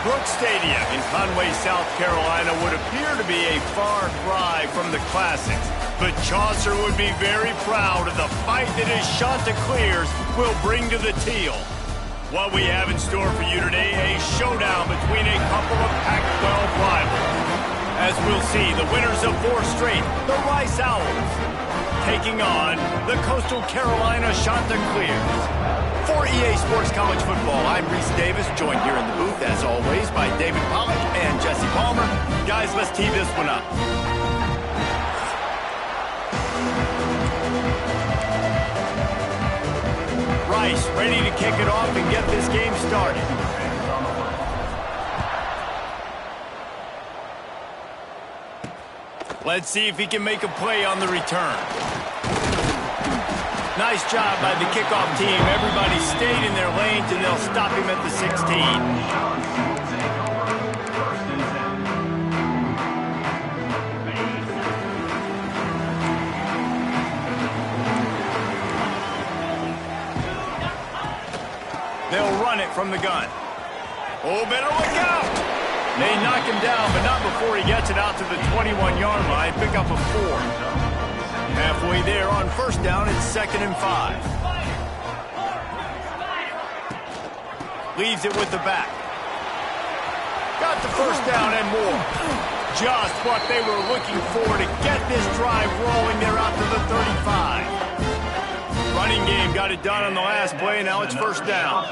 Brooks Stadium in Conway, South Carolina would appear to be a far cry from the classics, but Chaucer would be very proud of the fight that his Chanticleers will bring to the Teal. What we have in store for you today, a showdown between a couple of Pac-12 rivals. As we'll see, the winners of 4 straight, the Rice Owls, taking on the Coastal Carolina Chanticleers. For EA Sports College Football, I'm Reese Davis, joined here in the booth, as always, by David Pollack and Jesse Palmer. Guys, let's tee this one up. Rice ready to kick it off and get this game started. Let's see if he can make a play on the return. Nice job by the kickoff team. Everybody stayed in their lanes, and they'll stop him at the 16. They'll run it from the gun. Oh, better look out! They knock him down, but not before he gets it out to the 21-yard line. Pick up a 4. Halfway there on first down, it's 2nd and 5. Leaves it with the back. Got the first down and more. Just what they were looking for to get this drive rolling there out to the 35. Running game got it done on the last play, and now it's first down.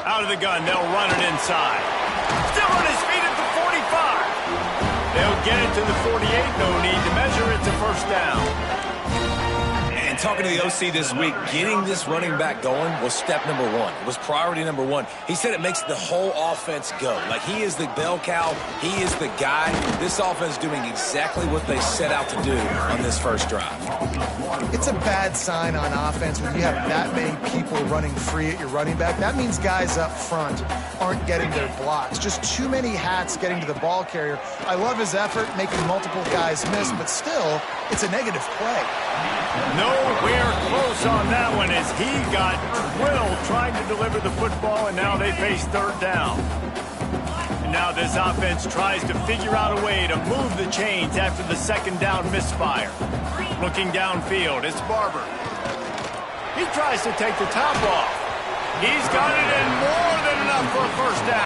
Out of the gun, they'll run it inside. Still on his feet at the 45. They'll get it to the 48. No need to measure. It's a first down. And talking to the OC this week, getting this running back going was step number 1. It was priority number 1. He said it makes the whole offense go. Like, he is the bell cow. He is the guy. This offense doing exactly what they set out to do on this first drive. It's a bad sign on offense when you have that many people running free at your running back. That means guys up front aren't getting their blocks. Just too many hats getting to the ball carrier. I love his effort, making multiple guys miss, but still, it's a negative play. Nowhere close on that one as he got drilled trying to deliver the football, and now they face third down. And now this offense tries to figure out a way to move the chains after the second down misfire. Looking downfield, it's Barber. He tries to take the top off. He's got it in more than enough for a first down.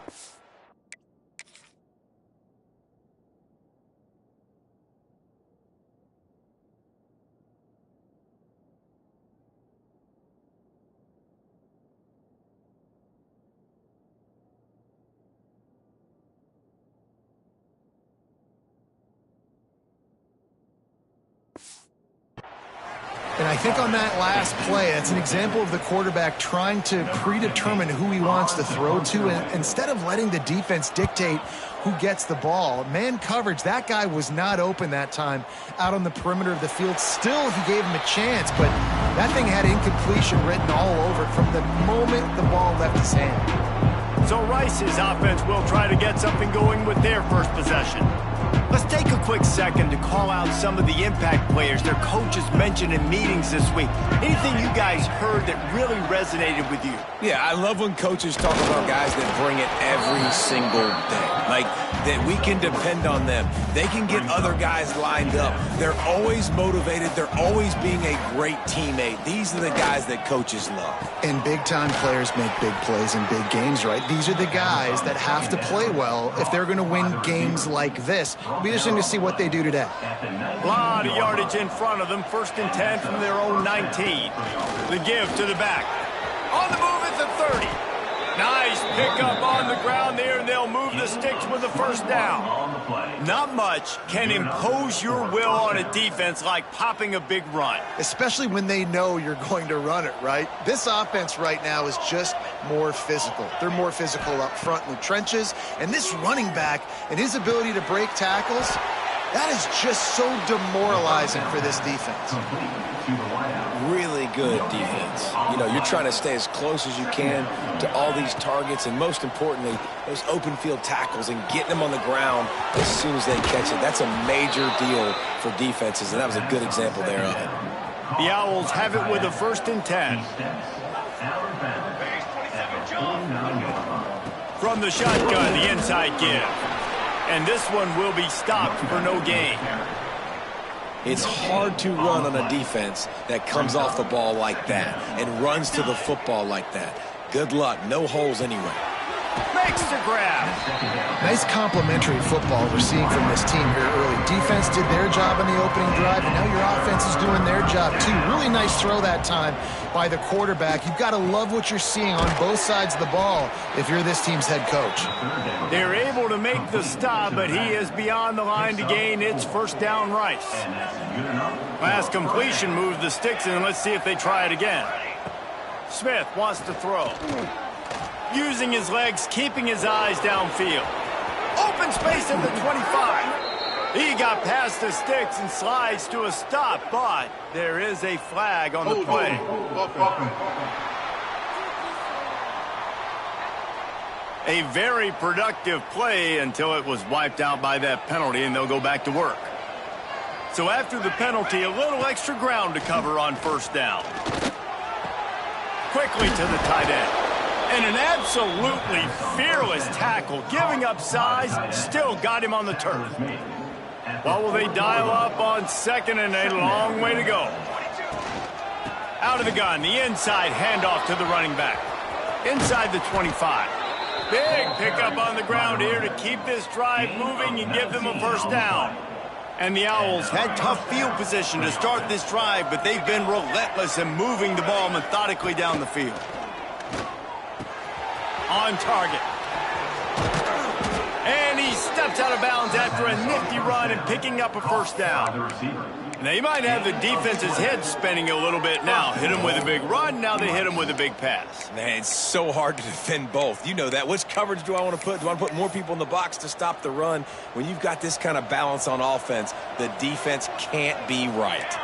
And I think on that last play, it's an example of the quarterback trying to predetermine who he wants to throw to, and instead of letting the defense dictate who gets the ball. Man coverage, that guy was not open that time out on the perimeter of the field. Still, he gave him a chance, but that thing had incompletion written all over it from the moment the ball left his hand. So Rice's offense will try to get something going with their first possession. Let's take a quick second to call out some of the impact players their coaches mentioned in meetings this week. Anything you guys heard that really resonated with you? Yeah, I love when coaches talk about guys that bring it every single day. Like, that we can depend on them. They can get other guys lined up. They're always motivated. They're always being a great teammate. These are the guys that coaches love. And big-time players make big plays in big games, right? These are the guys that have to play well if they're going to win games like this. It'll be interesting to see what they do today. A lot of yardage in front of them. 1st and 10 from their own 19. The give to the back. On the move at the 30. Nice pickup on the ground there, and they'll move the sticks with the first down. Not much can impose your will on a defense like popping a big run. Especially when they know you're going to run it, right? This offense right now is just more physical. They're more physical up front in the trenches, and this running back and his ability to break tackles, that is just so demoralizing for this defense. Really good defense. You know, you're trying to stay as close as you can to all these targets, and most importantly, those open field tackles and getting them on the ground as soon as they catch it. That's a major deal for defenses, and that was a good example there of it. The Owls have it with a 1st and 10. From the shotgun, the inside give. And this one will be stopped for no gain. It's hard to run on a defense that comes off the ball like that and runs to the football like that. Good luck. No holes anyway. Makes the grab. Nice complimentary football we're seeing from this team here early. Defense did their job in the opening drive, and now your offense is doing their job too. Really nice throw that time by the quarterback. You've got to love what you're seeing on both sides of the ball if you're this team's head coach. They're able to make the stop, but he is beyond the line to gain. It's first down Rice. Last completion moved the sticks, and let's see if they try it again. Smith wants to throw. Using his legs, keeping his eyes downfield. Open space at the 25. He got past the sticks and slides to a stop, but there is a flag on the play. A very productive play until it was wiped out by that penalty, and they'll go back to work. So after the penalty, a little extra ground to cover on first down. Quickly to the tight end. And an absolutely fearless tackle, giving up size, still got him on the turf. Well, will they dial up on second, and a long way to go. Out of the gun, the inside handoff to the running back. Inside the 25. Big pickup on the ground here to keep this drive moving and give them a first down. And the Owls had tough field position to start this drive, but they've been relentless in moving the ball methodically down the field. On target. And he steps out of bounds after a nifty run and picking up a first down. Now, you might have the defense's head spinning a little bit now. Hit him with a big run, now they hit him with a big pass. Man, it's so hard to defend both. You know that. Which coverage do I want to put? Do I want to put more people in the box to stop the run? When you've got this kind of balance on offense, the defense can't be right.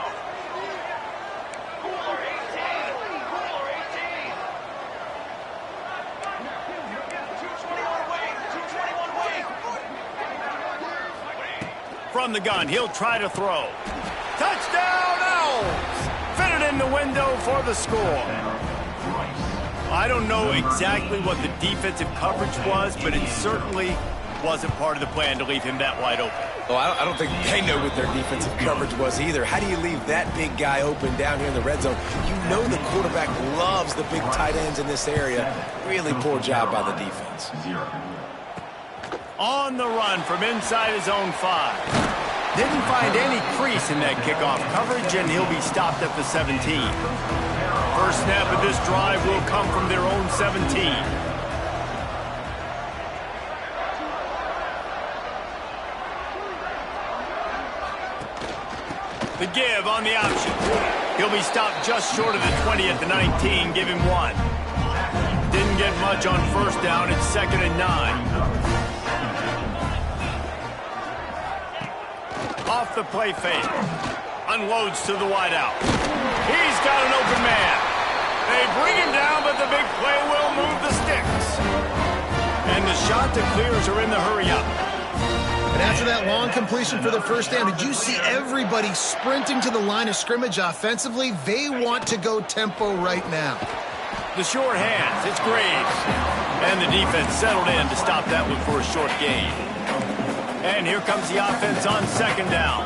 From the gun, he'll try to throw. Touchdown, Owls! Fitted in the window for the score. I don't know exactly what the defensive coverage was, but it certainly wasn't part of the plan to leave him that wide open. Well, I don't think they know what their defensive coverage was either. How do you leave that big guy open down here in the red zone? You know the quarterback loves the big tight ends in this area. Really poor job by the defense. On the run from inside his own 5. Didn't find any crease in that kickoff coverage, and he'll be stopped at the 17. First snap of this drive will come from their own 17. The give on the option. He'll be stopped just short of the 20 at the 19. Give him 1. Didn't get much on first down. It's 2nd and 9. Off the play fake. Unloads to the wideout. He's got an open man. They bring him down, but the big play will move the sticks. And the Chanticleers are in the hurry up. And after that long completion for the first down, did you see everybody sprinting to the line of scrimmage offensively? They want to go tempo right now. The short hands, it's Graves. And the defense settled in to stop that one for a short gain. And here comes the offense on 2nd down.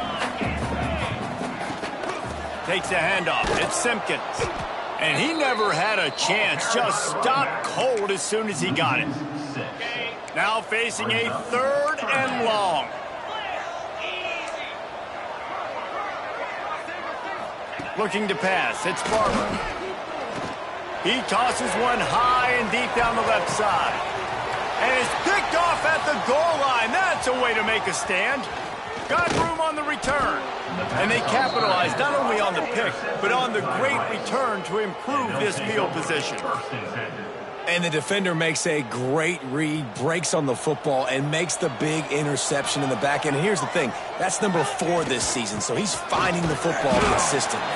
Takes a handoff. It's Simpkins. And he never had a chance. Just stopped cold as soon as he got it. Now facing a 3rd and long. Looking to pass. It's Barber. He tosses one high and deep down the left side. And is picked off at the goal line. That's a way to make a stand. Got room on the return. And they capitalized not only on the pick, but on the great return to improve this field position. And the defender makes a great read, breaks on the football, and makes the big interception in the back end. And here's the thing. That's number 4 this season, so he's finding the football consistently.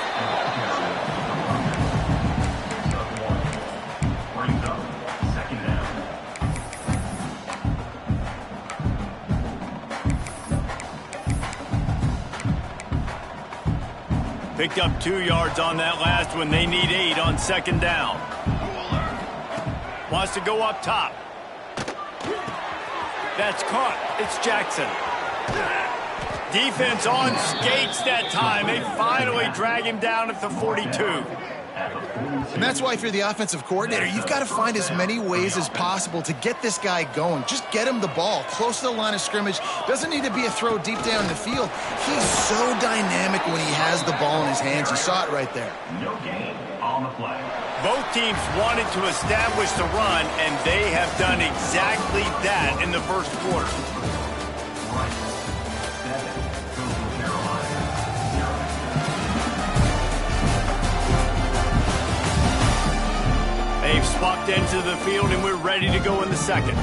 Picked up 2 yards on that last one. They need 8 on 2nd down. Wants to go up top. That's caught. It's Jackson. Defense on skates that time. They finally drag him down at the 42. And that's why if you're the offensive coordinator, you've got to find as many ways as possible to get this guy going. Just get him the ball close to the line of scrimmage. Doesn't need to be a throw deep down the field. He's so dynamic when he has the ball in his hands. You saw it right there. No gain on the play. Both teams wanted to establish the run, and they have done exactly that in the first quarter. They've swapped into the field, and we're ready to go in the second.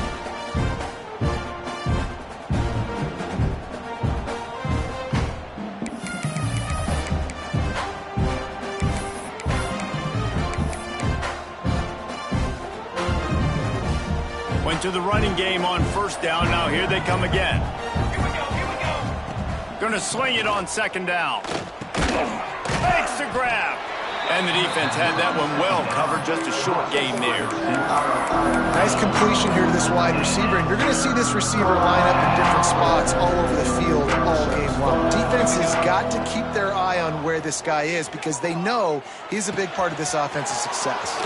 Went to the running game on first down. Now here they come again. Here we go. Gonna sling it on second down. Makes the grab. And the defense had that one well covered. Just a short gain there. Nice completion here to this wide receiver. And you're going to see this receiver line up in different spots all over the field all game long. Defense has got to keep their eye on where this guy is because they know he's a big part of this offensive success.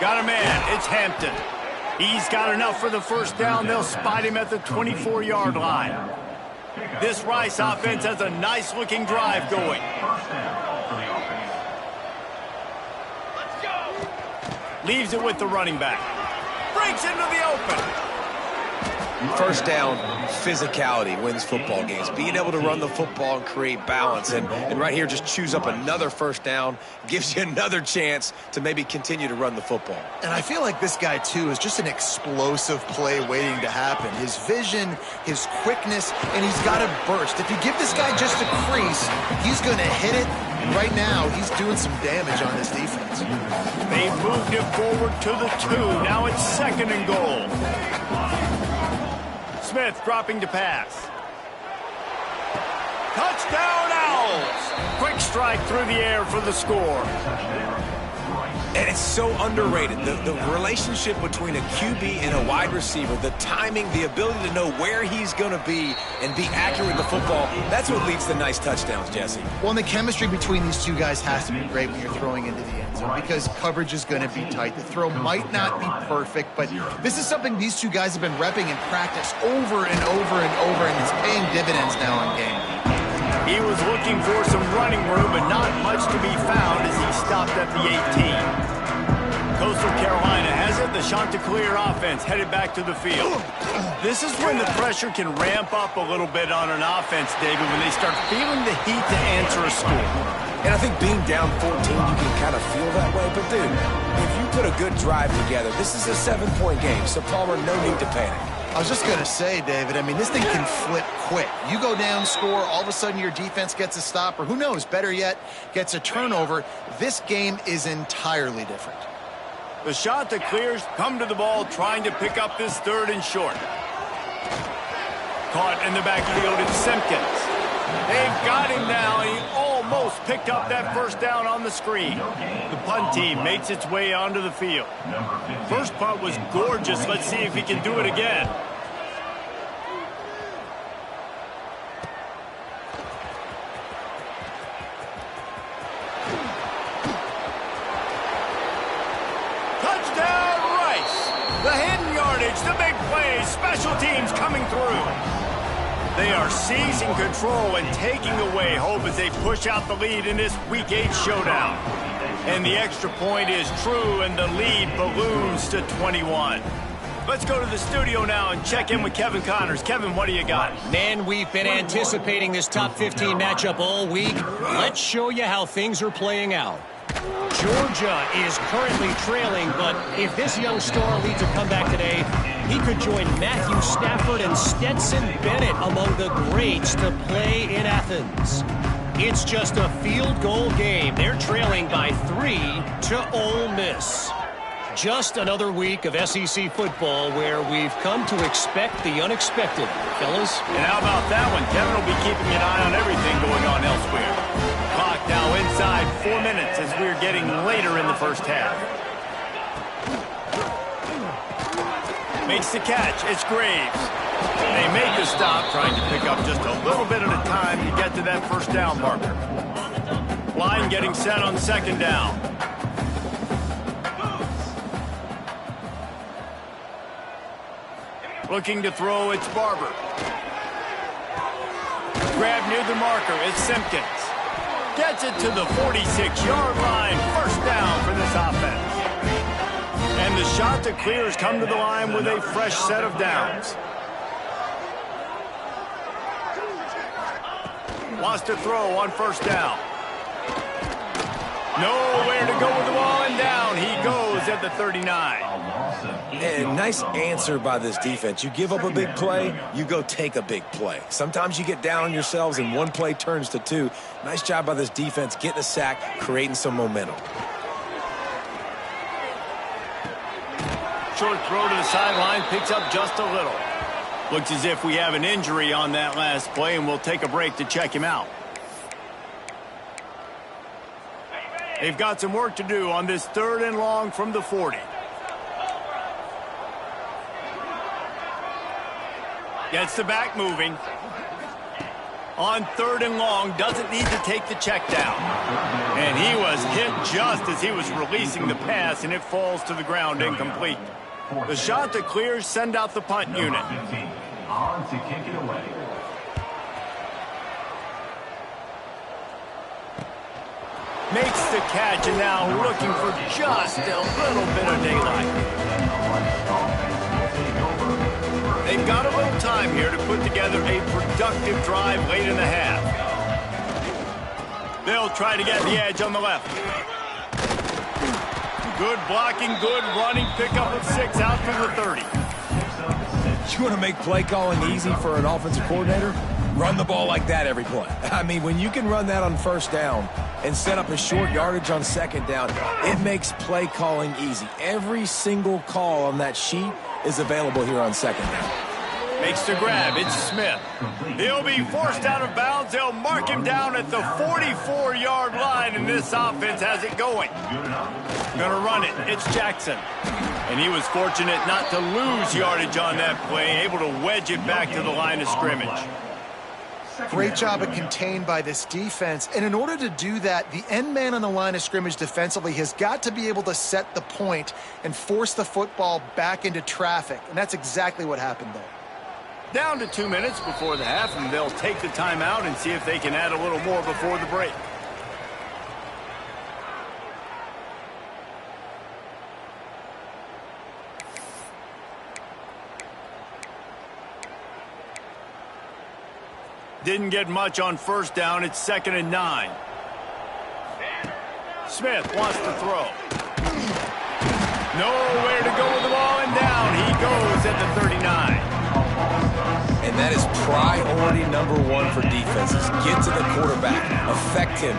Got a man. It's Hampton. He's got enough for the first down. They'll spot him at the 24-yard line. This Rice offense has a nice-looking drive going. Leaves it with the running back. Breaks into the open. First down, physicality wins football games. Being able to run the football and create balance. And right here, just choose up another first down. Gives you another chance to maybe continue to run the football. And I feel like this guy, too, is just an explosive play waiting to happen. His vision, his quickness, and he's got to burst. If you give this guy just a crease, he's going to hit it. And right now, he's doing some damage on this defense. They moved it forward to the 2. Now it's second and goal. Smith dropping to pass. Touchdown Owls! Quick strike through the air for the score. And it's so underrated. The relationship between a QB and a wide receiver, the timing, the ability to know where he's going to be and be accurate with the football, that's what leads to nice touchdowns, Jesse. Well, and the chemistry between these two guys has to be great when you're throwing into the end zone because coverage is going to be tight. The throw might not be perfect, but this is something these two guys have been repping in practice over and over and over, and it's paying dividends now on game. He was looking for some running room, but not much to be found as he stopped at the 18. Coastal Carolina has it. The Chanticleer offense headed back to the field. This is when the pressure can ramp up a little bit on an offense, David, when they start feeling the heat to answer a score. And I think being down 14, you can kind of feel that way. But, dude, if you put a good drive together, this is a 7-point game. So, Palmer, no need to panic. I was just going to say, David, I mean, this thing can flip quick. You go down, score, all of a sudden your defense gets a stop, or who knows, better yet, gets a turnover. This game is entirely different. The Chanticleers come to the ball trying to pick up this third and short. Caught in the backfield, it's Simpkins. They've got him now, and he almost picked up that first down on the screen. The punt team makes its way onto the field. First punt was gorgeous. Let's see if he can do it again. Touchdown, Rice! The hidden yardage, the big plays, special teams coming through. They are seizing control and taking away hope as they push out the lead in this Week 8 showdown. And the extra point is true, and the lead balloons to 21. Let's go to the studio now and check in with Kevin Connors. Kevin, what do you got? Man, we've been anticipating this top 15 matchup all week. Let's show you how things are playing out. Georgia is currently trailing, but if this young star leads a comeback today, he could join Matthew Stafford and Stetson Bennett among the greats to play in Athens. It's just a field goal game. They're trailing by 3 to Ole Miss. Just another week of SEC football where we've come to expect the unexpected, fellas. And how about that one? Kevin will be keeping an eye on everything going on elsewhere. Clock now inside 4 minutes as we're getting later in the first half. Makes the catch. It's Graves. They make the stop, trying to pick up just a little bit at a time to get to that first down marker. Line getting set on second down. Looking to throw, it's Barber. Grab near the marker, it's Simpkins. Gets it to the 46-yard line. First down for this offense. And the Chanticleers come to the line with a fresh set of downs. Wants to throw on first down. Nowhere to go with the ball, and down he goes at the 39. And nice answer by this defense. You give up a big play, you go take a big play. Sometimes you get down on yourselves and one play turns to two. Nice job by this defense getting a sack, creating some momentum. Short throw to the sideline, picks up just a little. Looks as if we have an injury on that last play, and we'll take a break to check him out. They've got some work to do on this 3rd and long from the 40. Gets the back moving. On 3rd and long, doesn't need to take the check down. And he was hit just as he was releasing the pass, and it falls to the ground incomplete. The Chanticleers send out the punt unit. On to kick it away. Makes the catch, and now looking for just a little bit of daylight. They've got a little time here to put together a productive drive late in the half. They'll try to get the edge on the left. Good blocking, good running, pickup of 6 out from the 30. You want to make play calling easy for an offensive coordinator? Run the ball like that every play. I mean, when you can run that on first down and set up a short yardage on second down, it makes play calling easy. Every single call on that sheet is available here on second down. Makes the grab. It's Smith. He'll be forced out of bounds. They'll mark him down at the 44-yard line, and this offense has it going. Gonna run it. It's Jackson. And he was fortunate not to lose yardage on that play, able to wedge it back to the line of scrimmage. Great job of contained by this defense. And in order to do that, the end man on the line of scrimmage defensively has got to be able to set the point and force the football back into traffic. And that's exactly what happened there. Down to 2 minutes before the half, and they'll take the timeout and see if they can add a little more before the break. Didn't get much on first down. It's 2nd and 9. Smith wants to throw. Nowhere to go with the ball, and down he goes at the 39. And that is priority number 1 for defenses. Get to the quarterback, affect him,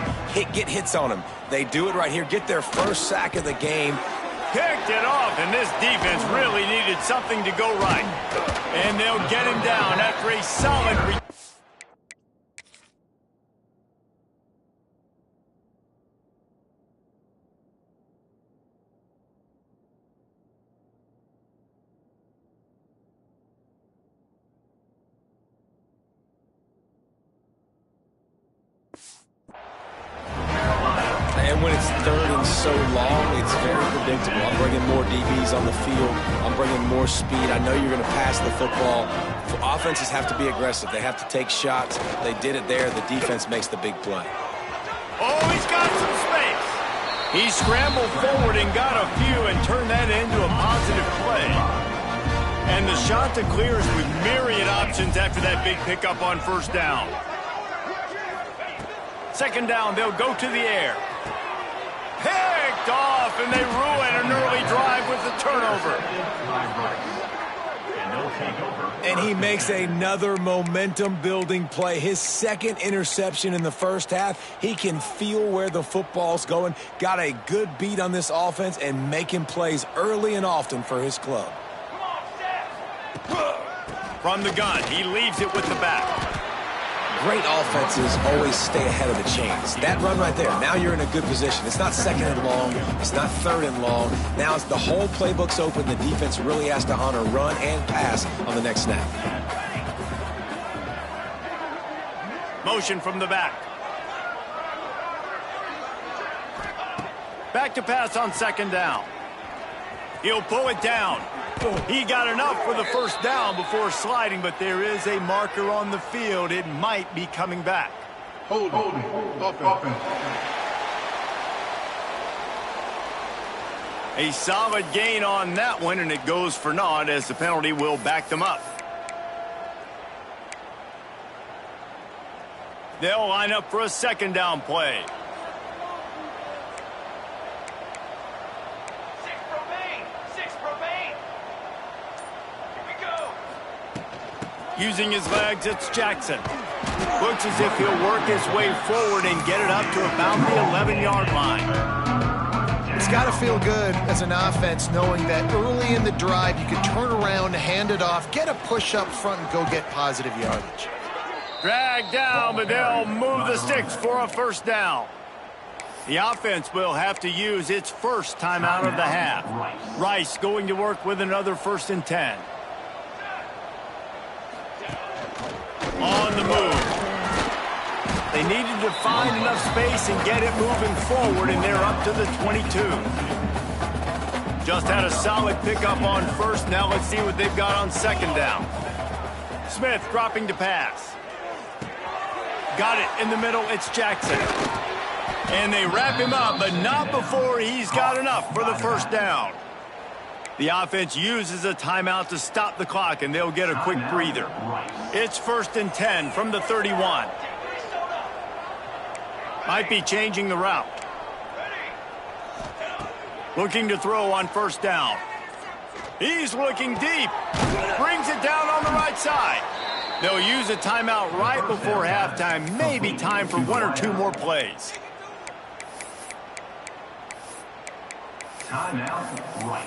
get hits on him. They do it right here. Get their first sack of the game. Picked it off, and this defense really needed something to go right. And they'll get him down after a solid And when it's 3rd and so long, it's very predictable. I'm bringing more DBs on the field. I'm bringing more speed. I know you're going to pass the football. Offenses have to be aggressive. They have to take shots. They did it there. The defense makes the big play. Oh, he's got some space. He scrambled forward and got a few and turned that into a positive play. And the Chanticleers with myriad options after that big pickup on first down. 2nd down, they'll go to the air. Picked off, and they ruin an early drive with the turnover. And he makes another momentum-building play. His 2nd interception in the first half. He can feel where the football's going. Got a good beat on this offense and making plays early and often for his club. From the gun, he leaves it with the back. Great offenses always stay ahead of the chains. That run right there, now you're in a good position. It's not second and long. It's not third and long. Now it's the whole playbook's open. The defense really has to honor run and pass on the next snap. Motion from the back. Back to pass on second down. He'll pull it down. He got enough for the first down before sliding, but there is a marker on the field. It might be coming back. Holding. Offense. A solid gain on that one, and it goes for naught as the penalty will back them up. They'll line up for a second down play. Using his legs, it's Jackson. Looks as if he'll work his way forward and get it up to about the 11-yard line. It's got to feel good as an offense knowing that early in the drive you can turn around, hand it off, get a push up front, and go get positive yardage. Drag down, but they'll move the sticks for a first down. The offense will have to use its first timeout of the half. Rice going to work with another 1st and 10. On the move. They needed to find enough space and get it moving forward, and they're up to the 22. Just had a solid pickup on first. Now let's see what they've got on second down. Smith dropping to pass. Got it in the middle. It's Jackson. And they wrap him up, but not before he's got enough for the first down. The offense uses a timeout to stop the clock, and they'll get a quick breather. It's 1st and 10 from the 31. Might be changing the route. Looking to throw on first down. He's looking deep. Brings it down on the right side. They'll use a timeout right before halftime. Maybe time for 1 or 2 more plays. Timeout, Rice.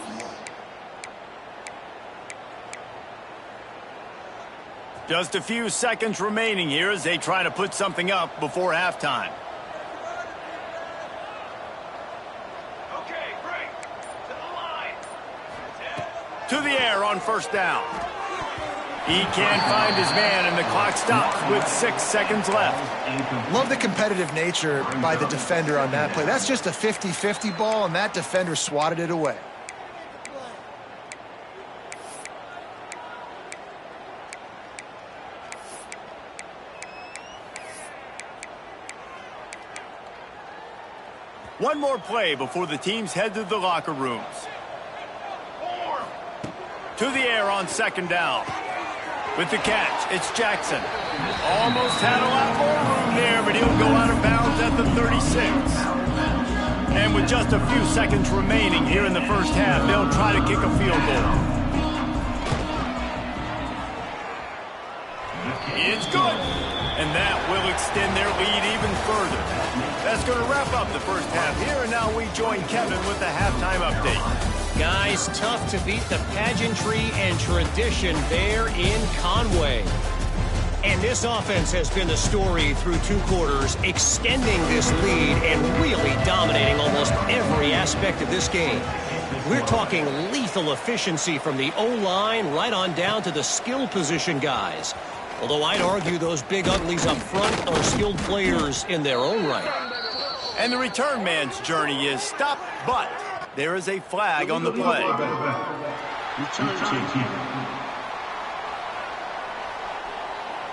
Just a few seconds remaining here as they try to put something up before halftime. Okay, break. To the line. To the air on first down. He can't find his man, and the clock stops with 6 seconds left. Love the competitive nature by the defender on that play. That's just a 50-50 ball, and that defender swatted it away. One more play before the teams head to the locker rooms. To the air on second down. With the catch, it's Jackson. Almost had a lot more room there, but he'll go out of bounds at the 36. And with just a few seconds remaining here in the first half, they'll try to kick a field goal. It's good. And that will extend their lead even further. That's going to wrap up the first half here, and now we join Kevin with the halftime update. Guys, tough to beat the pageantry and tradition there in Conway. And this offense has been the story through 2 quarters, extending this lead and really dominating almost every aspect of this game. We're talking lethal efficiency from the O-line right on down to the skill position guys. Although I'd argue those big uglies up front are skilled players in their own right. And the return man's journey is stopped, but there is a flag on the play.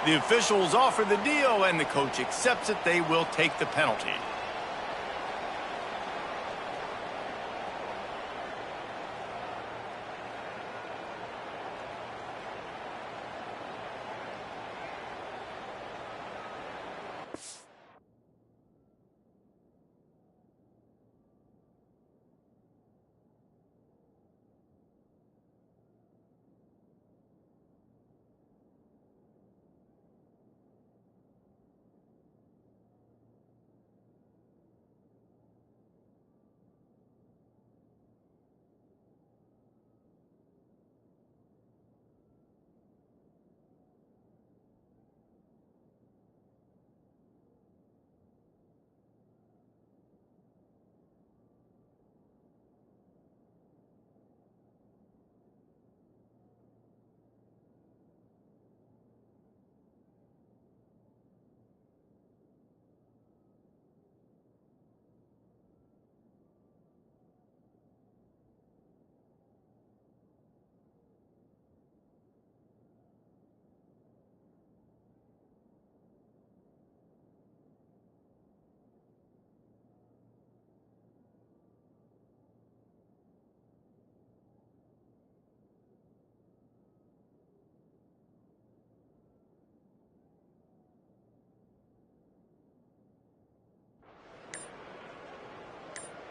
The officials offer the deal, and the coach accepts it. They will take the penalty.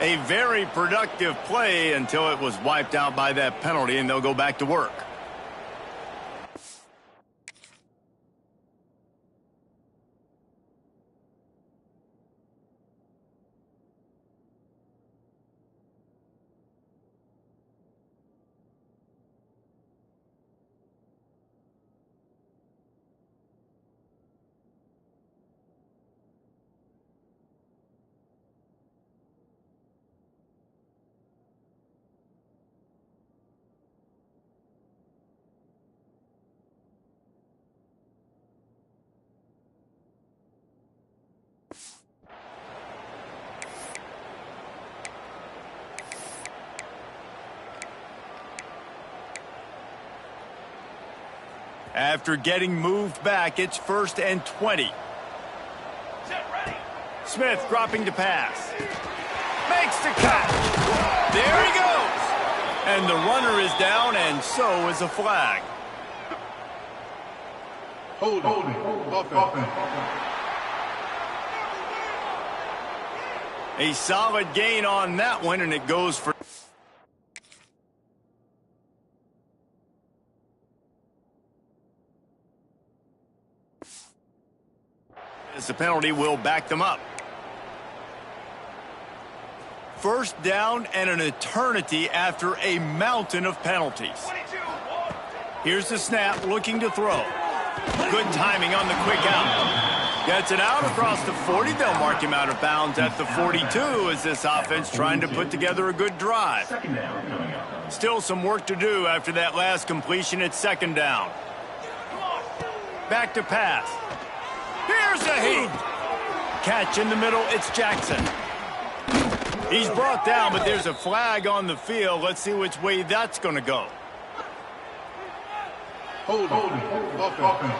A very productive play until it was wiped out by that penalty, and they'll go back to work. After getting moved back, it's 1st and 20. Smith dropping to pass. Makes the catch. There he goes. And the runner is down, and so is a flag. Holding. Offense. A solid gain on that one, and it goes for... As the penalty will back them up. 1st down and an eternity after a mountain of penalties. Here's the snap, looking to throw. Good timing on the quick out. Gets it out across the 40. They'll mark him out of bounds at the 42 as this offense trying to put together a good drive. Still some work to do after that last completion at 2nd down. Back to pass. Here's a heat. Catch in the middle, it's Jackson. He's brought down, but there's a flag on the field. Let's see which way that's going to go. Holding. Offense.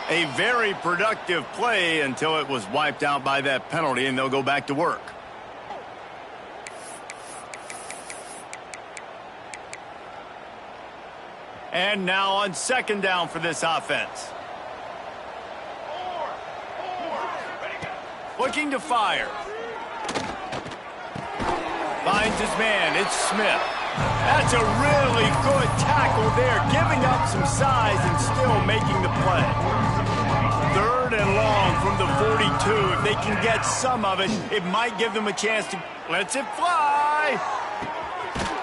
A very productive play until it was wiped out by that penalty, and they'll go back to work. And now on 2nd down for this offense. Looking to fire. Finds his man. It's Smith. That's a really good tackle there, giving up some size and still making the play. 3rd and long from the 42. If they can get some of it, it might give them a chance to... Lets it fly.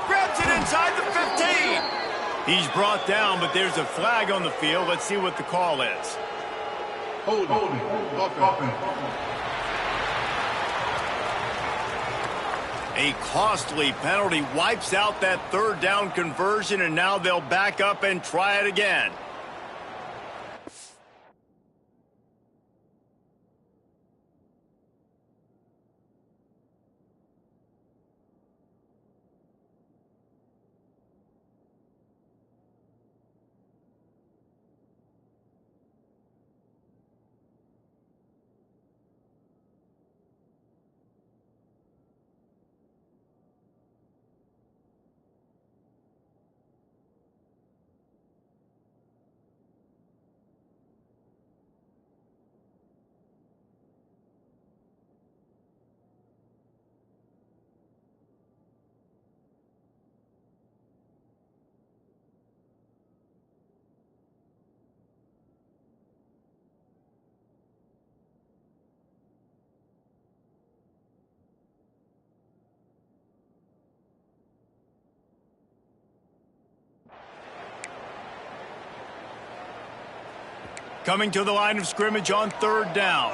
Grabs it inside the 15. He's brought down, but there's a flag on the field. Let's see what the call is. Holding. Offense. A costly penalty wipes out that 3rd down conversion, and now they'll back up and try it again. Coming to the line of scrimmage on 3rd down.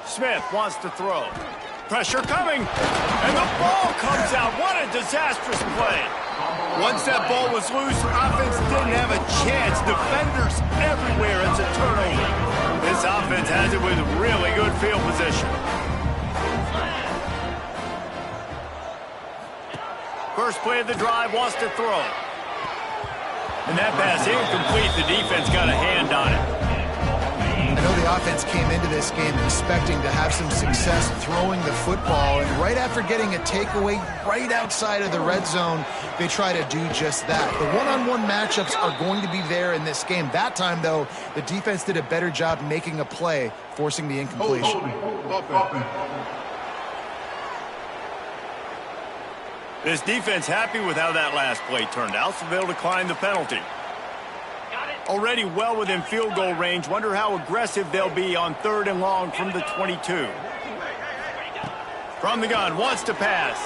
Smith wants to throw. Pressure coming. And the ball comes out. What a disastrous play. Once that ball was loose, offense didn't have a chance. Defenders everywhere. It's a turnover. This offense has it with really good field position. First play of the drive, wants to throw. And that pass incomplete. The defense got a hand on it. I know the offense came into this game expecting to have some success throwing the football, and right after getting a takeaway right outside of the red zone, they try to do just that. The one-on-one matchups are going to be there in this game. That time, though, the defense did a better job making a play, forcing the incompletion. This defense happy with how that last play turned out, so they'll decline the penalty. Already well within field goal range. Wonder how aggressive they'll be on 3rd and long from the 22. From the gun, wants to pass.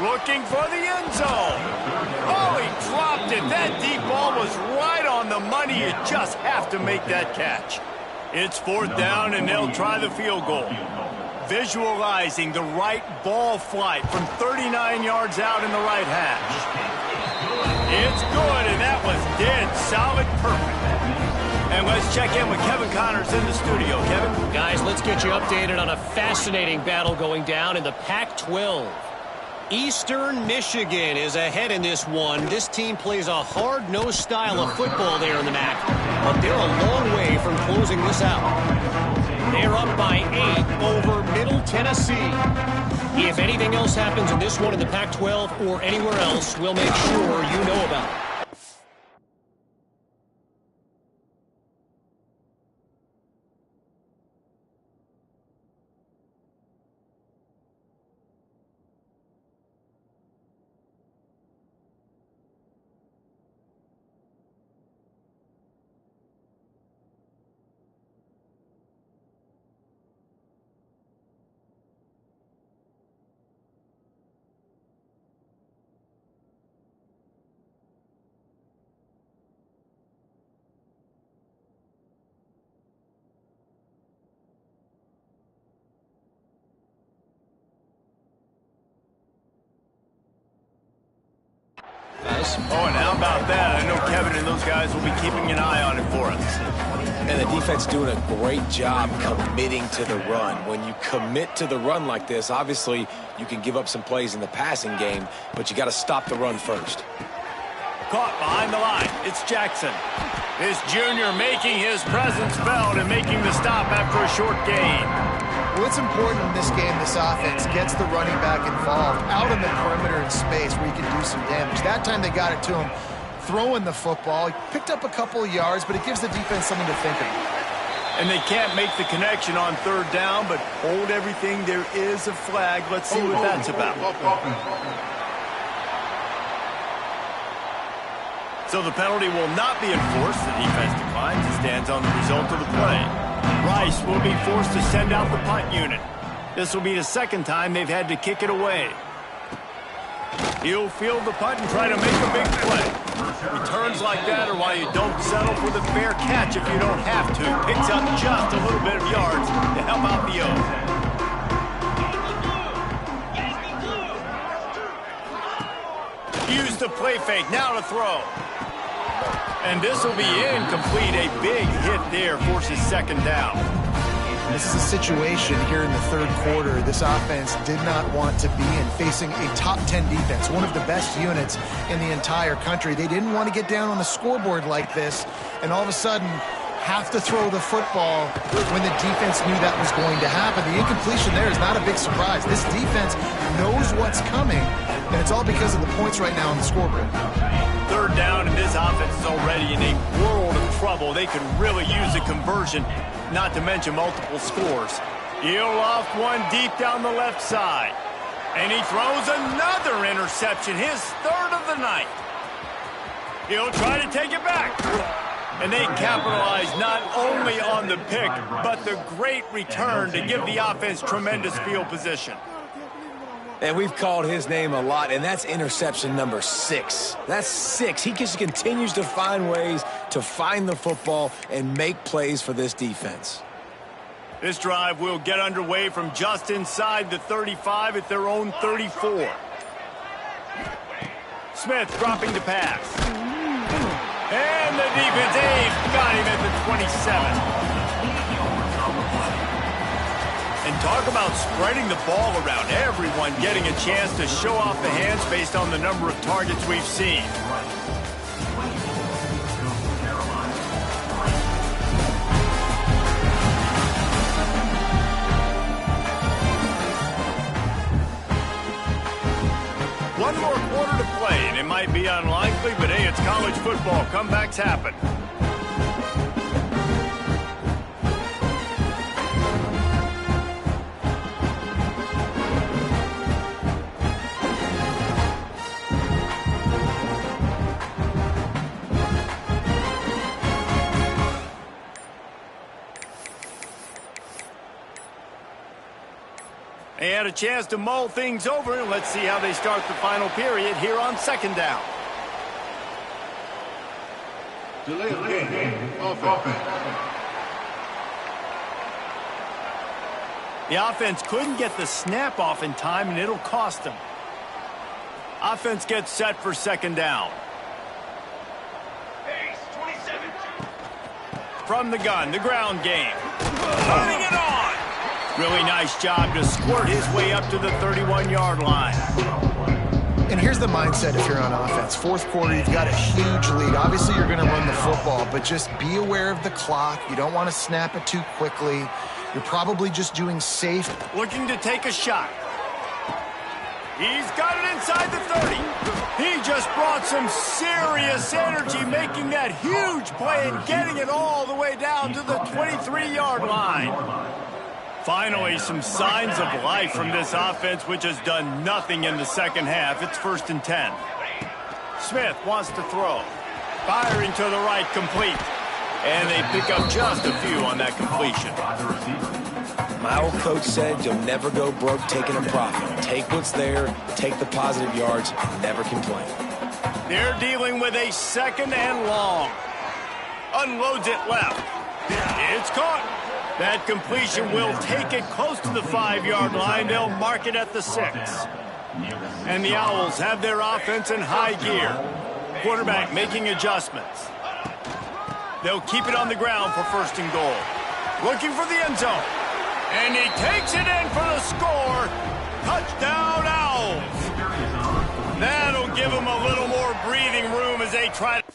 Looking for the end zone. Oh, he dropped it. That deep ball was right on the money. You just have to make that catch. It's 4th down, and they'll try the field goal. Visualizing the right ball flight from 39 yards out in the right hash. It's good, and that was dead solid perfect. And let's check in with Kevin Connors in the studio. Kevin? Guys, let's get you updated on a fascinating battle going down in the Pac-12. Eastern Michigan is ahead in this one. This team plays a hard-nosed style of football there in the MAC, but they're a long way from closing this out. They're up by 8 over Middle Tennessee. If anything else happens in this one in the Pac-12 or anywhere else, we'll make sure you know about it. Oh, and how about that? I know Kevin and those guys will be keeping an eye on it for us. And the defense doing a great job committing to the run. When you commit to the run like this, obviously you can give up some plays in the passing game, but you got to stop the run first. Caught behind the line. It's Jackson. This junior making his presence felt and making the stop after a short gain. Well, it's important in this game this offense gets the running back involved out in the perimeter in space where he can do some damage. That time they got it to him throwing the football. He picked up a couple of yards, but it gives the defense something to think about. And they can't make the connection on 3rd down, but hold everything. There is a flag. Let's see what that's about. So the penalty will not be enforced. The defense declines and stands on the result of the play. Rice will be forced to send out the punt unit. This will be the 2nd time they've had to kick it away. He'll field the punt and try to make a big play. Returns like that are why you don't settle for the fair catch if you don't have to. Picks up just a little bit of yards to help out the O's. Use the play fake, now to throw. And this will be incomplete. A big hit there forces 2nd down. This is a situation here in the 3rd quarter this offense did not want to be in, facing a top 10 defense, one of the best units in the entire country. They didn't want to get down on the scoreboard like this, and all of a sudden have to throw the football when the defense knew that was going to happen. The incompletion there is not a big surprise. This defense knows what's coming, and it's all because of the points right now on the scoreboard. 3rd down, and this offense is already in a world of trouble. They could really use a conversion, not to mention multiple scores. He'll loft one deep down the left side. And he throws another interception, his 3rd of the night. He'll try to take it back. And they capitalize not only on the pick, but the great return to give the offense tremendous field position. And we've called his name a lot, and that's interception number 6. That's 6. He just continues to find ways to find the football and make plays for this defense. This drive will get underway from just inside the 35 at their own 34. Smith dropping to pass. And the defense got him at the 27. And talk about spreading the ball around. Everyone getting a chance to show off the hands based on the number of targets we've seen. one more quarter to play, and it might be unlikely, but hey, it's college football. Comebacks happen. They had a chance to mull things over, and let's see how they start the final period here on second down. Delay of game. Offense. The offense couldn't get the snap off in time, and it'll cost them. Offense gets set for second down. From the gun, the ground game. Putting it on! Really nice job to squirt his way up to the 31-yard line. And here's the mindset if you're on offense. Fourth quarter, you've got a huge lead. Obviously, you're going to run the football, but just be aware of the clock. You don't want to snap it too quickly. You're probably just doing safe. Looking to take a shot. He's got it inside the 30. He just brought some serious energy, making that huge play and getting it all the way down to the 23-yard line. Finally, some signs of life from this offense, which has done nothing in the second half. It's 1st and 10. Smith wants to throw. Firing to the right, complete. And they pick up just a few on that completion. My old coach said you'll never go broke taking a profit. Take what's there, take the positive yards, never complain. They're dealing with a second and long. Unloads it left. It's caught. That completion will take it close to the 5-yard line. They'll mark it at the 6. And the Owls have their offense in high gear. Quarterback making adjustments. They'll keep it on the ground for 1st and goal. Looking for the end zone. And he takes it in for the score. Touchdown, Owls. That'll give them a little more breathing room as they try to...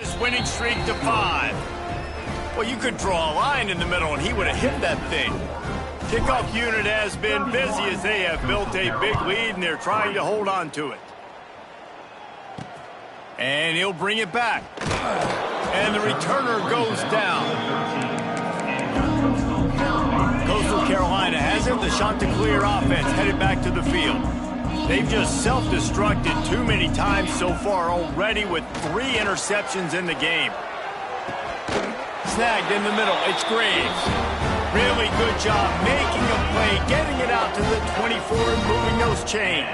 This winning streak to 5. Well, you could draw a line in the middle, and he would have hit that thing. Kickoff unit has been busy as they have built a big lead, and they're trying to hold on to it. And he'll bring it back. And the returner goes down. Coastal Carolina has it. The Chanticleer offense headed back to the field. They've just self-destructed too many times so far already with 3 interceptions in the game. Snagged in the middle. It's Graves. Really good job making a play, getting it out to the 24 and moving those chains.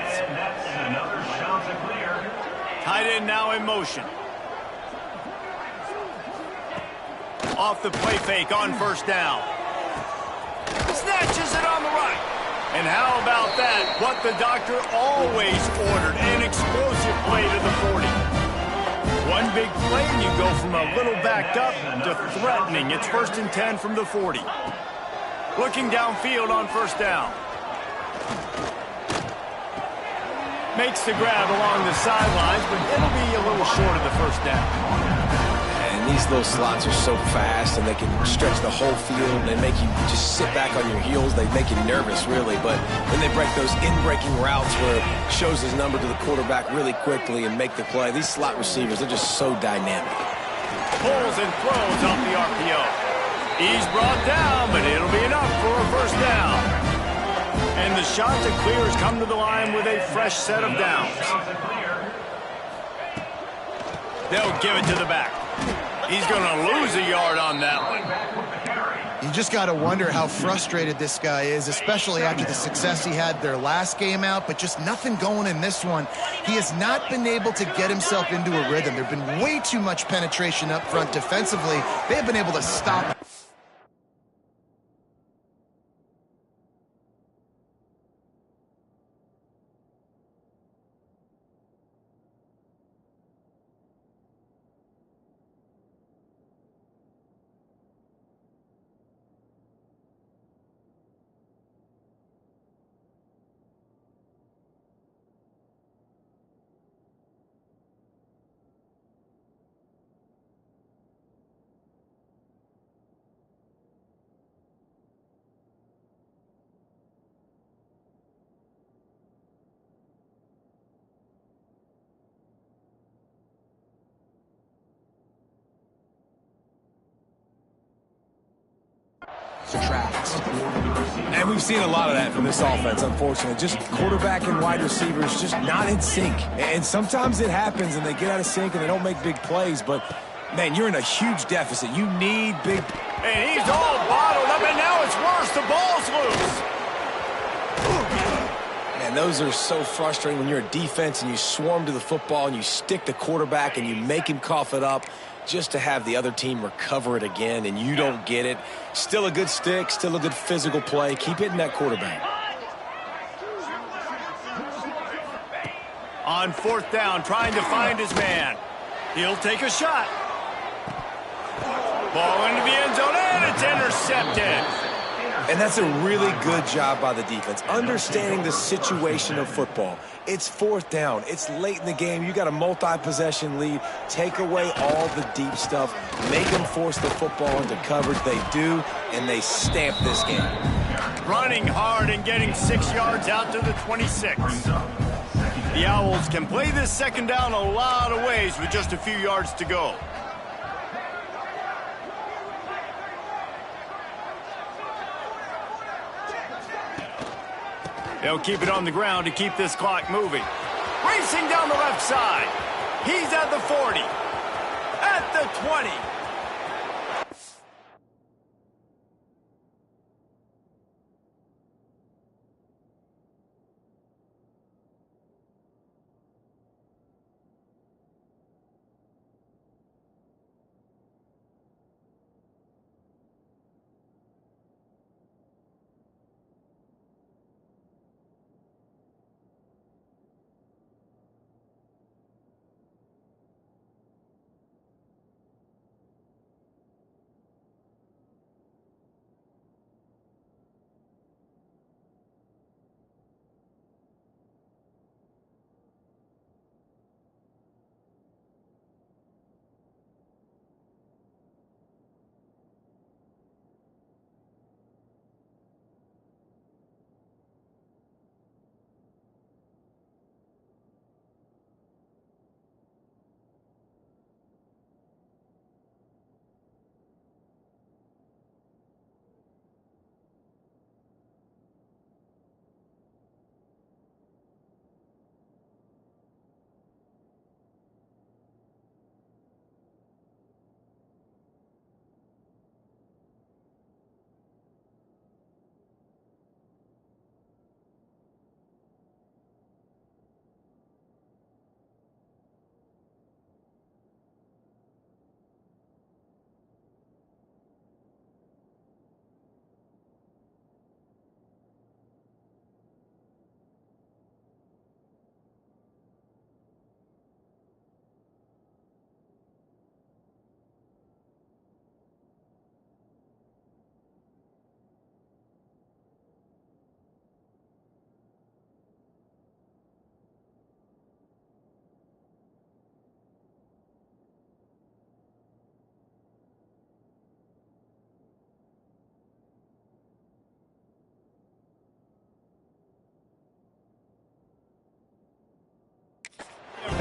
Tight end now in motion. Off the play fake on 1st down. Snatches it on the right. And how about that? What the doctor always ordered, an explosive play to the 40. One big play and you go from a little backed up to threatening. It's 1st and 10 from the 40. Looking downfield on 1st down. Makes the grab along the sidelines, but it'll be a little short of the 1st down. And these little slots are so fast, and they can stretch the whole field. They make you just sit back on your heels. They make you nervous, really. But then they break those in-breaking routes where it shows his number to the quarterback really quickly and make the play. These slot receivers, they're just so dynamic. Pulls and throws off the RPO. He's brought down, but it'll be enough for a 1st down. And the Chanticleers come to the line with a fresh set of downs. They'll give it to the back. He's going to lose a yard on that one. You just got to wonder how frustrated this guy is, especially after the success he had their last game out, but just nothing going in this one. He has not been able to get himself into a rhythm. There's been way too much penetration up front defensively. They have been able to stop. And we've seen a lot of that from this offense, unfortunately. Just quarterback and wide receivers just not in sync. And sometimes it happens and they get out of sync and they don't make big plays. But, man, you're in a huge deficit. You need big... And he's all bottled up, and now it's worse. The ball's loose. Man, those are so frustrating when you're a defense and you swarm to the football and you stick the quarterback and you make him cough it up, just to have the other team recover it again and you don't get it. Still a good stick, still a good physical play. Keep hitting that quarterback. On fourth down, trying to find his man. He'll take a shot. Ball into the end zone, and it's intercepted. And that's a really good job by the defense, understanding the situation of football. It's fourth down. It's late in the game. You got a multi-possession lead. Take away all the deep stuff. Make them force the football into coverage. They do, and they stamp this game. Running hard and getting 6 yards out to the 26. The Owls can play this second down a lot of ways with just a few yards to go. They'll keep it on the ground to keep this clock moving. Racing down the left side. He's at the 40. At the 20.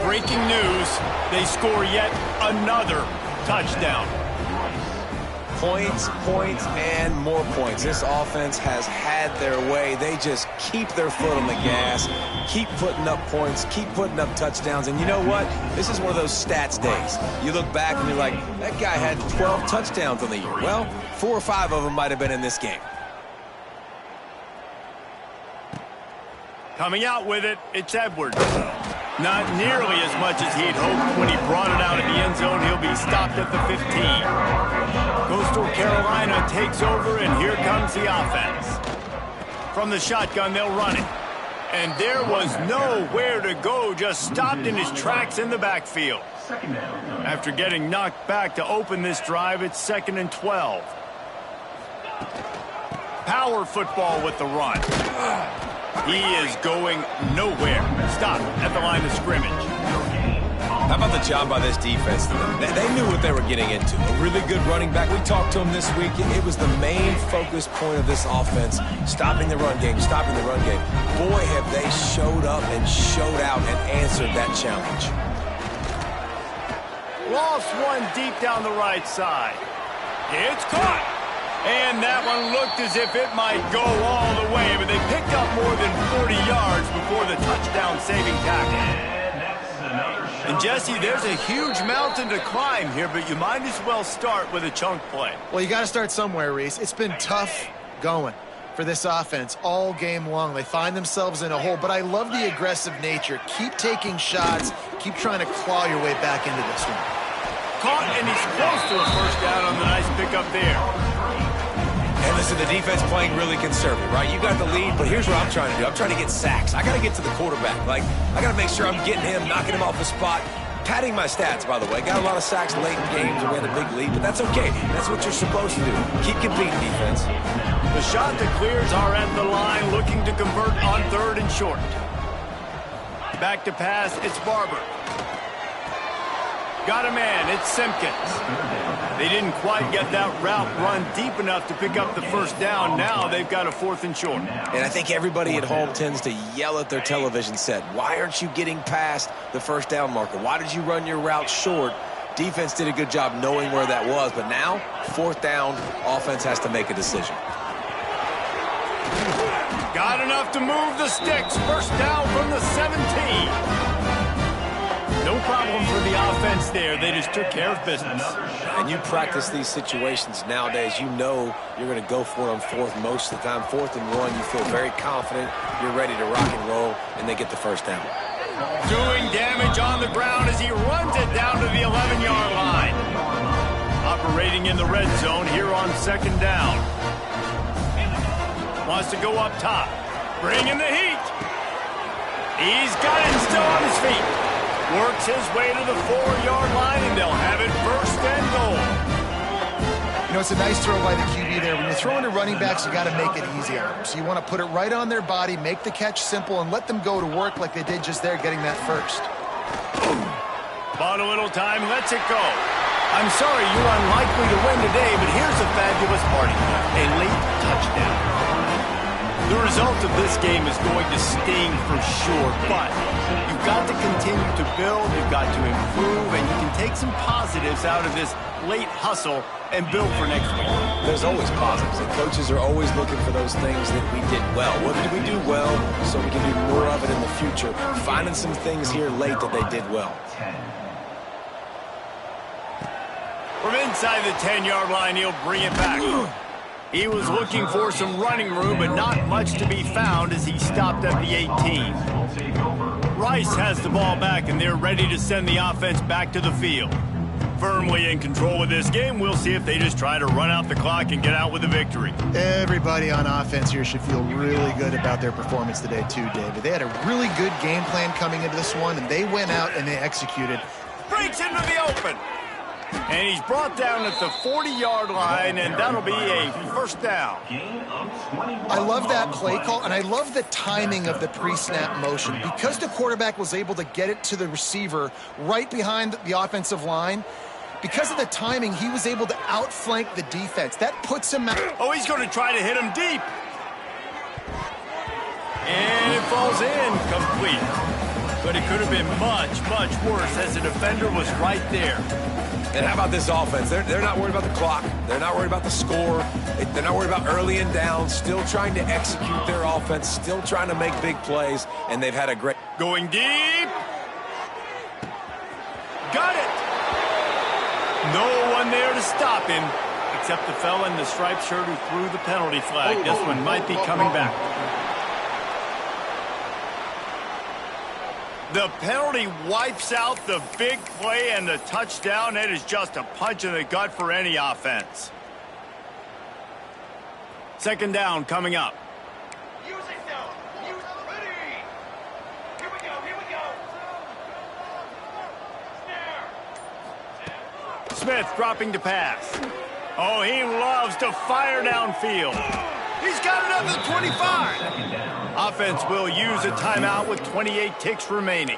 Breaking news, they score yet another touchdown. Points, points, and more points. This offense has had their way. They just keep their foot on the gas, keep putting up points, keep putting up touchdowns. And you know what? This is one of those stats days. You look back and you're like, that guy had 12 touchdowns on the year. Well, 4 or 5 of them might have been in this game. Coming out with it, it's Edwards. Not nearly as much as he'd hoped when he brought it out of the end zone. He'll be stopped at the 15. Coastal Carolina takes over, and here comes the offense. From the shotgun, they'll run it. And there was nowhere to go, just stopped in his tracks in the backfield. After getting knocked back to open this drive, it's 2nd and 12. Power football with the run. He is going nowhere. Stop at the line of scrimmage. How about the job by this defense? They knew what they were getting into. A really good running back. We talked to him this week. It was the main focus point of this offense, stopping the run game, stopping the run game. Boy, have they showed up and showed out and answered that challenge. Lost one deep down the right side. It's caught. And that one looked as if it might go all the way, but they picked up more than 40 yards before the touchdown-saving tackle. And, Jesse, there's a huge mountain to climb here, but you might as well start with a chunk play. Well, you got to start somewhere, Reese. It's been tough going for this offense all game long. They find themselves in a hole, but I love the aggressive nature. Keep taking shots. Keep trying to claw your way back into this one. Caught, and he's close to a first down on the nice pickup there. And listen, the defense playing really conservative, right? You got the lead, but here's what I'm trying to do. I'm trying to get sacks. I got to get to the quarterback. I got to make sure I'm getting him, knocking him off the spot. Padding my stats, by the way. Got a lot of sacks late in games and we had a big lead, but that's okay. That's what you're supposed to do. Keep competing, defense. The Chanticleers are at the line looking to convert on 3rd and short. Back to pass, it's Barber. Got a man, it's Simpkins. They didn't quite get that route run deep enough to pick up the first down. Now they've got a 4th and short. And I think everybody at home tends to yell at their television set. Why aren't you getting past the first down marker? Why did you run your route short? Defense did a good job knowing where that was, but now, 4th down, offense has to make a decision. Got enough to move the sticks. First down from the 17. No problem for the offense there. They just took care of business. And you practice these situations nowadays. You know you're going to go for it on 4th most of the time. 4th and 1, you feel very confident. You're ready to rock and roll, and they get the first down. Doing damage on the ground as he runs it down to the 11-yard line. Operating in the red zone here on 2nd down. Wants to go up top. Bring in the heat. He's got it still on his feet. Works his way to the 4-yard line, and they'll have it 1st and goal. You know, it's a nice throw by the QB there. When you're throwing to running backs, you got to make it easy on them. So you want to put it right on their body, make the catch simple, and let them go to work like they did just there, getting that first. Bought a little time, lets it go. I'm sorry you're unlikely to win today, but here's a fabulous party. A late touchdown. The result of this game is going to sting for sure, but you've got to continue to build, you've got to improve, and you can take some positives out of this late hustle and build for next week. There's always positives, and coaches are always looking for those things that we did well. What did we do well so we can do more of it in the future? Finding some things here late that they did well. From inside the 10-yard line, he'll bring it back. He was looking for some running room, but not much to be found as he stopped at the 18. Rice has the ball back, and they're ready to send the offense back to the field. Firmly in control of this game, we'll see if they just try to run out the clock and get out with a victory. Everybody on offense here should feel really good about their performance today too, David. They had a really good game plan coming into this one, and they went out and they executed. Breaks into the open. And he's brought down at the 40-yard line, and that'll be a 1st down. I love that play call, and I love the timing of the pre-snap motion. Because the quarterback was able to get it to the receiver right behind the offensive line, because of the timing, he was able to outflank the defense. That puts him out. Oh, he's going to try to hit him deep. And it falls in, complete. But it could have been much, much worse as the defender was right there. And how about this offense? They're not worried about the clock. They're not worried about the score. They're not worried about early and down. Still trying to execute their offense. Still trying to make big plays. And they've had a great... Going deep. Got it. No one there to stop him, except the fella in the striped shirt who threw the penalty flag. This one might be coming back. The penalty wipes out the big play and the touchdown. That is just a punch in the gut for any offense. Second down coming up. Use it now. Use it. Ready. Here we go. Here we go. Snare. Smith dropping to pass. Oh, he loves to fire downfield. He's got it up at 25. Offense will use a timeout with 28 ticks remaining.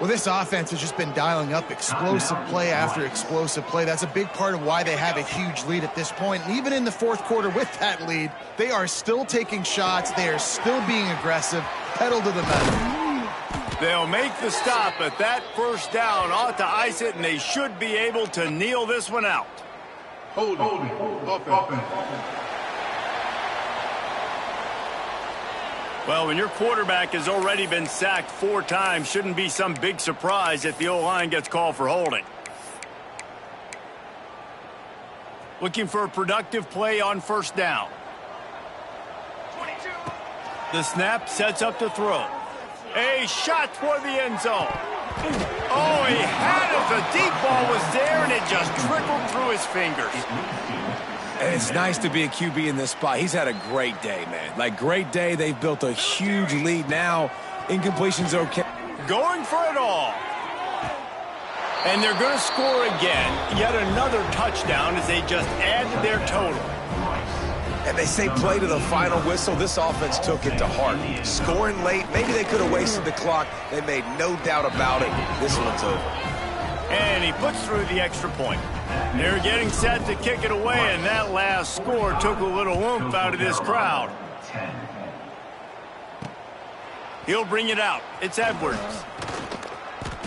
Well, this offense has just been dialing up explosive play after explosive play. That's a big part of why they have a huge lead at this point. And even in the fourth quarter with that lead, they are still taking shots. They are still being aggressive. Pedal to the metal. They'll make the stop, but that first down ought to ice it, and they should be able to kneel this one out. Holding. Offense. Well, when your quarterback has already been sacked 4 times, shouldn't be some big surprise if the O-line gets called for holding. Looking for a productive play on first down. 22. The snap sets up to throw. A shot toward the end zone. Oh, he had it. The deep ball was there, and it just trickled through his fingers. And it's nice to be a QB in this spot. He's had a great day, man. Like, great day. They've built a huge lead now. Incompletion's okay. Going for it all. And they're going to score again. Yet another touchdown as they just added their total. And they say play to the final whistle. This offense took it to heart. Scoring late, maybe they could have wasted the clock. They made no doubt about it. This one's over. And he puts through the extra point. They're getting set to kick it away, and that last score took a little oomph out of this crowd. He'll bring it out. It's Edwards.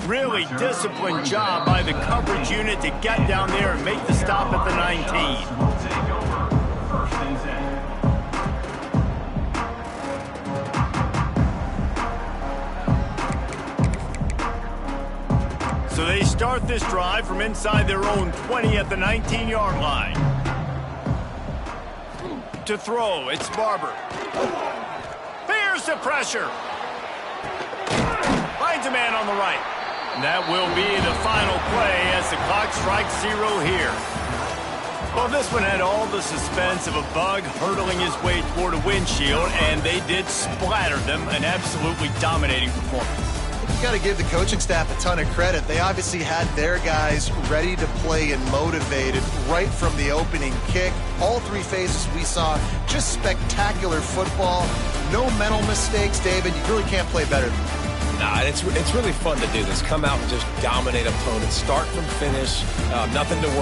Really disciplined job by the coverage unit to get down there and make the stop at the 19. So they start this drive from inside their own 20 at the 19-yard line. To throw, it's Barber. Bears the pressure. Finds a man on the right. That will be the final play as the clock strikes 0 here. Well, this one had all the suspense of a bug hurtling his way toward a windshield, and they did splatter them. An absolutely dominating performance. You got to give the coaching staff a ton of credit. They obviously had their guys ready to play and motivated right from the opening kick. All 3 phases we saw, just spectacular football. No mental mistakes, David. You really can't play better than that. Nah, it's really fun to do this. Come out and just dominate opponents. Start from finish. Nothing to worry